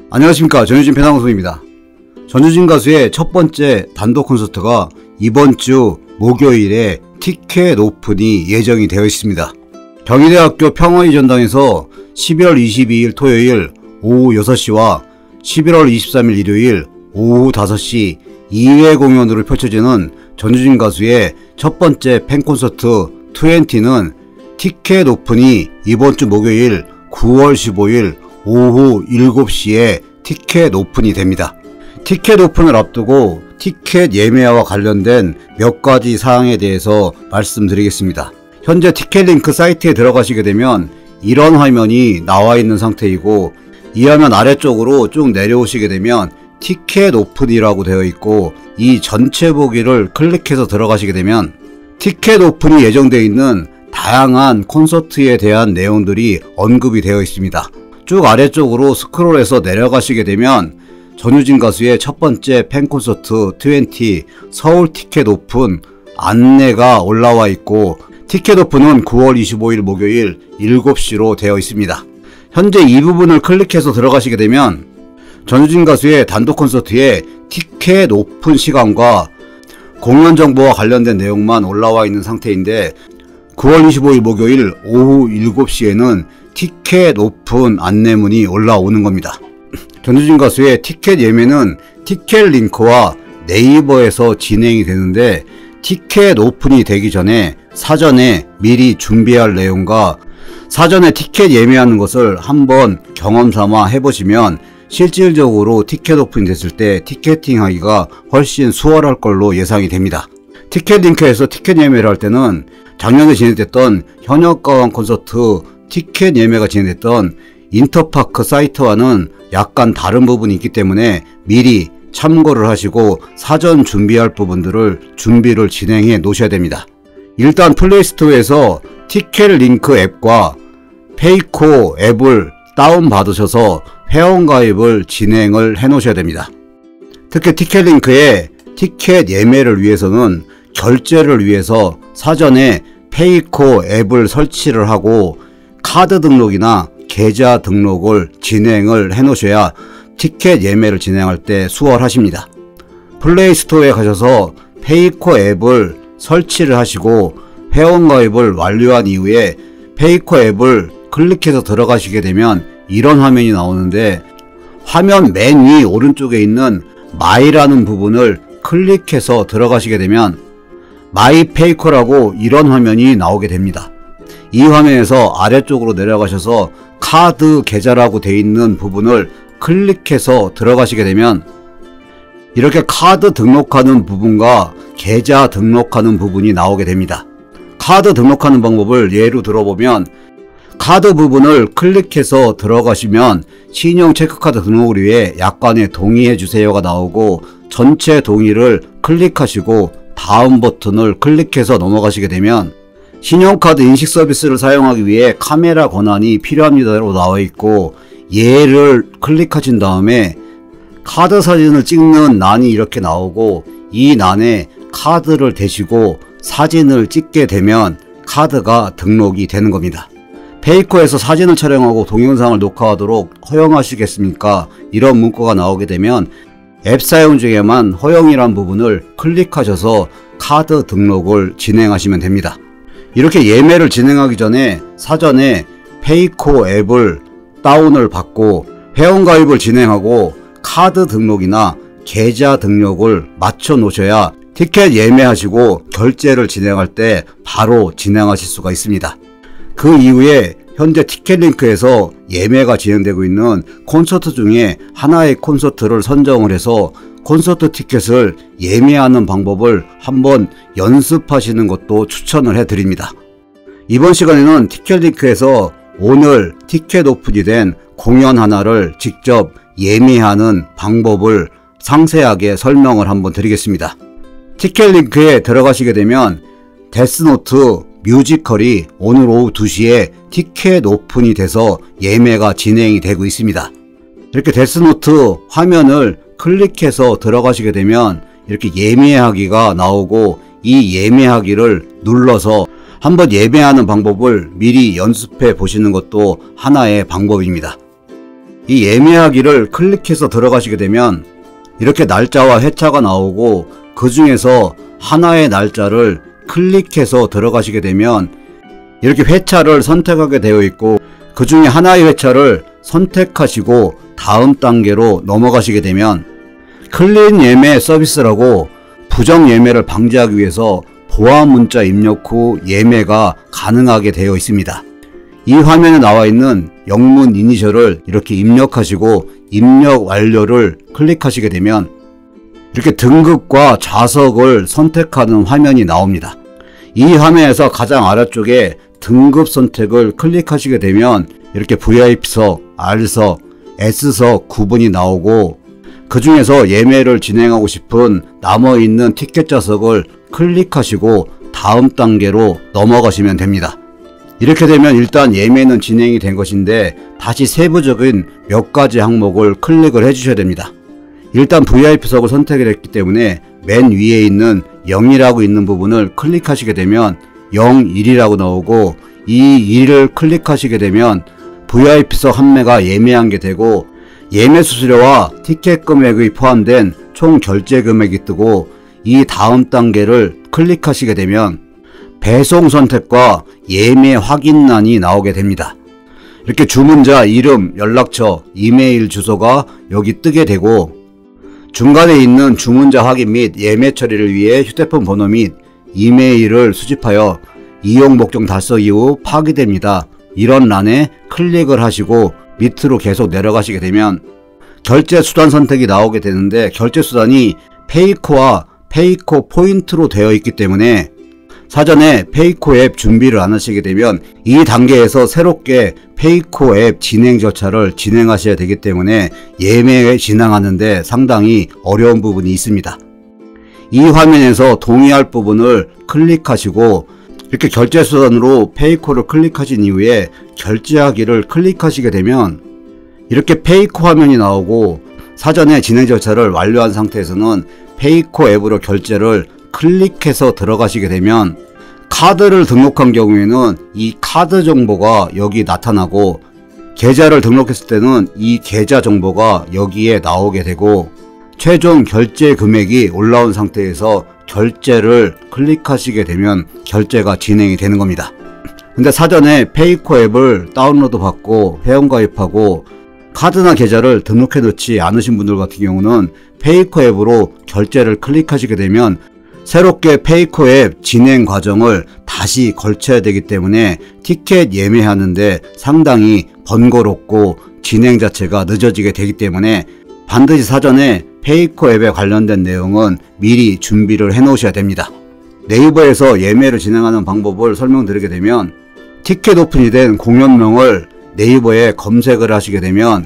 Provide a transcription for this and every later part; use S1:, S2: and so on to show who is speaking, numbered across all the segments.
S1: 안녕하십니까, 전효진 배낭방송입니다. 전효진 가수의 첫 번째 단독 콘서트가 이번 주 목요일에 티켓 오픈이 예정이 되어 있습니다. 경희대학교 평화의 전당에서 11월 22일 토요일 오후 6시와 11월 23일 일요일 오후 5시 2회 공연으로 펼쳐지는 전효진 가수의 첫 번째 팬콘서트 20는 티켓 오픈이 이번 주 목요일 9월 15일 오후 7시에 티켓 오픈이 됩니다. 티켓 오픈을 앞두고 티켓 예매와 관련된 몇 가지 사항에 대해서 말씀드리겠습니다. 현재 티켓 링크 사이트에 들어가시게 되면 이런 화면이 나와 있는 상태이고, 이 화면 아래쪽으로 쭉 내려오시게 되면 티켓 오픈이라고 되어 있고, 이 전체 보기를 클릭해서 들어가시게 되면 티켓 오픈이 예정되어 있는 다양한 콘서트에 대한 내용들이 언급이 되어 있습니다. 쭉 아래쪽으로 스크롤해서 내려가시게 되면 전효진 가수의 첫 번째 팬콘서트 20 서울 티켓 오픈 안내가 올라와 있고, 티켓 오픈은 9월 25일 목요일 7시로 되어 있습니다. 현재 이 부분을 클릭해서 들어가시게 되면 전효진 가수의 단독 콘서트의 티켓 오픈 시간과 공연 정보와 관련된 내용만 올라와 있는 상태인데, 9월 25일 목요일 오후 7시에는 티켓 오픈 안내문이 올라오는 겁니다. 전효진 가수의 티켓 예매는 티켓 링크와 네이버에서 진행이 되는데, 티켓 오픈이 되기 전에 사전에 미리 준비할 내용과 사전에 티켓 예매하는 것을 한번 경험 삼아 해보시면 실질적으로 티켓 오픈이 됐을 때 티켓팅 하기가 훨씬 수월할 걸로 예상이 됩니다. 티켓 링크에서 티켓 예매를 할 때는 작년에 진행됐던 현역가왕 콘서트 티켓 예매가 진행됐던 인터파크 사이트와는 약간 다른 부분이 있기 때문에 미리 참고를 하시고 사전 준비할 부분들을 준비를 진행해 놓으셔야 됩니다. 일단 플레이스토어에서 티켓 링크 앱과 페이코 앱을 다운받으셔서 회원가입을 진행을 해 놓으셔야 됩니다. 특히 티켓 링크에 티켓 예매를 위해서는 결제를 위해서 사전에 페이코 앱을 설치를 하고 카드 등록이나 계좌 등록을 진행을 해 놓으셔야 티켓 예매를 진행할 때 수월하십니다. 플레이스토어에 가셔서 페이코 앱을 설치를 하시고 회원가입을 완료한 이후에 페이코 앱을 클릭해서 들어가시게 되면 이런 화면이 나오는데, 화면 맨 위 오른쪽에 있는 마이라는 부분을 클릭해서 들어가시게 되면 마이 페이코라고 이런 화면이 나오게 됩니다. 이 화면에서 아래쪽으로 내려가셔서 카드 계좌라고 되어 있는 부분을 클릭해서 들어가시게 되면 이렇게 카드 등록하는 부분과 계좌 등록하는 부분이 나오게 됩니다. 카드 등록하는 방법을 예로 들어보면, 카드 부분을 클릭해서 들어가시면 신용 체크카드 등록을 위해 약관에 동의해 주세요가 나오고, 전체 동의를 클릭하시고 다음 버튼을 클릭해서 넘어가시게 되면 신용카드 인식 서비스를 사용하기 위해 카메라 권한이 필요합니다라고 나와 있고, 얘를 클릭하신 다음에 카드 사진을 찍는 란이 이렇게 나오고, 이 란에 카드를 대시고 사진을 찍게 되면 카드가 등록이 되는 겁니다. 페이코에서 사진을 촬영하고 동영상을 녹화하도록 허용하시겠습니까? 이런 문구가 나오게 되면 앱 사용 중에만 허용이란 부분을 클릭하셔서 카드 등록을 진행하시면 됩니다. 이렇게 예매를 진행하기 전에 사전에 페이코 앱을 다운을 받고 회원가입을 진행하고 카드 등록이나 계좌 등록을 마쳐 놓으셔야 티켓 예매하시고 결제를 진행할 때 바로 진행하실 수가 있습니다. 그 이후에 현재 티켓 링크에서 예매가 진행되고 있는 콘서트 중에 하나의 콘서트를 선정을 해서 콘서트 티켓을 예매하는 방법을 한번 연습하시는 것도 추천을 해드립니다. 이번 시간에는 티켓 링크에서 오늘 티켓 오픈이 된 공연 하나를 직접 예매하는 방법을 상세하게 설명을 한번 드리겠습니다. 티켓 링크에 들어가시게 되면 데스노트 뮤지컬이 오늘 오후 2시에 티켓 오픈이 돼서 예매가 진행이 되고 있습니다. 이렇게 데스노트 화면을 클릭해서 들어가시게 되면 이렇게 예매하기가 나오고, 이 예매하기를 눌러서 한번 예매하는 방법을 미리 연습해 보시는 것도 하나의 방법입니다. 이 예매하기를 클릭해서 들어가시게 되면 이렇게 날짜와 회차가 나오고 그 중에서 하나의 날짜를 클릭해서 들어가시게 되면 이렇게 회차를 선택하게 되어 있고 그 중에 하나의 회차를 선택하시고 다음 단계로 넘어가시게 되면 클린 예매 서비스라고 부정 예매를 방지하기 위해서 보안 문자 입력 후 예매가 가능하게 되어 있습니다. 이 화면에 나와 있는 영문 이니셜을 이렇게 입력하시고 입력 완료를 클릭하시게 되면 이렇게 등급과 좌석을 선택하는 화면이 나옵니다. 이 화면에서 가장 아래쪽에 등급 선택을 클릭하시게 되면 이렇게 VIP석, R석, S석 구분이 나오고 그 중에서 예매를 진행하고 싶은 남아있는 티켓 좌석을 클릭하시고 다음 단계로 넘어가시면 됩니다. 이렇게 되면 일단 예매는 진행이 된 것인데 다시 세부적인 몇 가지 항목을 클릭을 해주셔야 됩니다. 일단 VIP석을 선택을 했기 때문에 맨 위에 있는 0이라고 있는 부분을 클릭하시게 되면 0, 1이라고 나오고 이 1을 클릭하시게 되면 VIP석 한 매가 예매한 게 되고 예매 수수료와 티켓 금액이 포함된 총 결제 금액이 뜨고 이 다음 단계를 클릭하시게 되면 배송 선택과 예매 확인란이 나오게 됩니다. 이렇게 주문자 이름, 연락처, 이메일 주소가 여기 뜨게 되고 중간에 있는 주문자 확인 및 예매 처리를 위해 휴대폰 번호 및 이메일을 수집하여 이용 목적 달성 이후 파기됩니다. 이런 란에 클릭을 하시고 밑으로 계속 내려가시게 되면 결제 수단 선택이 나오게 되는데 결제 수단이 페이코와 페이코 포인트로 되어 있기 때문에 사전에 페이코 앱 준비를 안 하시게 되면 이 단계에서 새롭게 페이코 앱 진행 절차를 진행하셔야 되기 때문에 예매에 진행하는데 상당히 어려운 부분이 있습니다. 이 화면에서 동의할 부분을 클릭하시고 이렇게 결제 수단으로 페이코를 클릭하신 이후에 결제하기를 클릭하시게 되면 이렇게 페이코 화면이 나오고 사전에 진행 절차를 완료한 상태에서는 페이코 앱으로 결제를 클릭해서 들어가시게 되면 카드를 등록한 경우에는 이 카드 정보가 여기 나타나고 계좌를 등록했을 때는 이 계좌 정보가 여기에 나오게 되고 최종 결제 금액이 올라온 상태에서 결제를 클릭하시게 되면 결제가 진행이 되는 겁니다. 근데 사전에 페이코 앱을 다운로드 받고 회원가입하고 카드나 계좌를 등록해 놓지 않으신 분들 같은 경우는 페이코 앱으로 결제를 클릭하시게 되면 새롭게 페이코 앱 진행 과정을 다시 걸쳐야 되기 때문에 티켓 예매하는데 상당히 번거롭고 진행 자체가 늦어지게 되기 때문에 반드시 사전에 페이코 앱에 관련된 내용은 미리 준비를 해 놓으셔야 됩니다. 네이버에서 예매를 진행하는 방법을 설명드리게 되면 티켓 오픈이 된 공연명을 네이버에 검색을 하시게 되면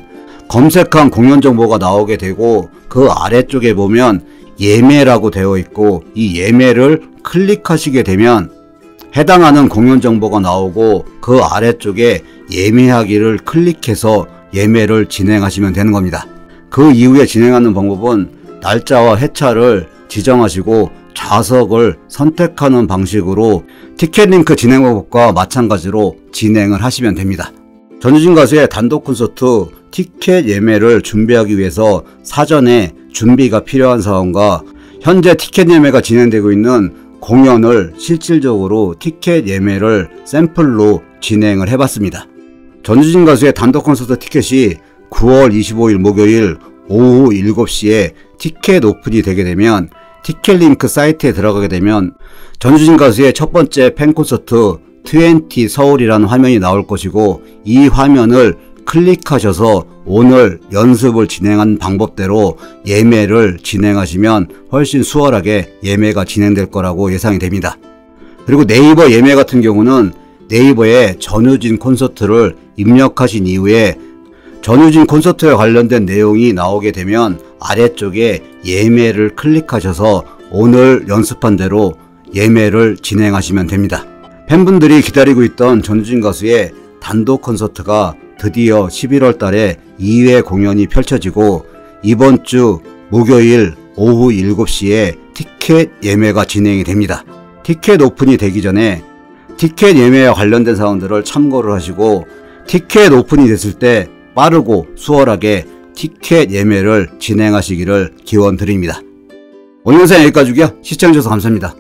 S1: 검색한 공연 정보가 나오게 되고 그 아래쪽에 보면 예매라고 되어 있고 이 예매를 클릭하시게 되면 해당하는 공연 정보가 나오고 그 아래쪽에 예매하기를 클릭해서 예매를 진행하시면 되는 겁니다. 그 이후에 진행하는 방법은 날짜와 회차를 지정하시고 좌석을 선택하는 방식으로 티켓 링크 진행 방법과 마찬가지로 진행을 하시면 됩니다. 전유진 가수의 단독 콘서트 티켓 예매를 준비하기 위해서 사전에 준비가 필요한 사항과 현재 티켓 예매가 진행되고 있는 공연을 실질적으로 티켓 예매를 샘플로 진행을 해봤습니다. 전유진 가수의 단독 콘서트 티켓이 9월 25일 목요일 오후 7시에 티켓 오픈이 되게 되면 티켓 링크 사이트에 들어가게 되면 전유진 가수의 첫 번째 팬콘서트 20 서울이라는 화면이 나올 것이고 이 화면을 클릭하셔서 오늘 연습을 진행한 방법대로 예매를 진행하시면 훨씬 수월하게 예매가 진행될 거라고 예상이 됩니다. 그리고 네이버 예매 같은 경우는 네이버에 전유진 콘서트를 입력하신 이후에 전유진 콘서트에 관련된 내용이 나오게 되면 아래쪽에 예매를 클릭하셔서 오늘 연습한 대로 예매를 진행하시면 됩니다. 팬분들이 기다리고 있던 전유진 가수의 단독 콘서트가 드디어 11월 달에 2회 공연이 펼쳐지고 이번 주 목요일 오후 7시에 티켓 예매가 진행이 됩니다. 티켓 오픈이 되기 전에 티켓 예매와 관련된 사항들을 참고를 하시고 티켓 오픈이 됐을 때 빠르고 수월하게 티켓 예매를 진행하시기를 기원드립니다. 오늘 영상 여기까지고요. 시청해주셔서 감사합니다.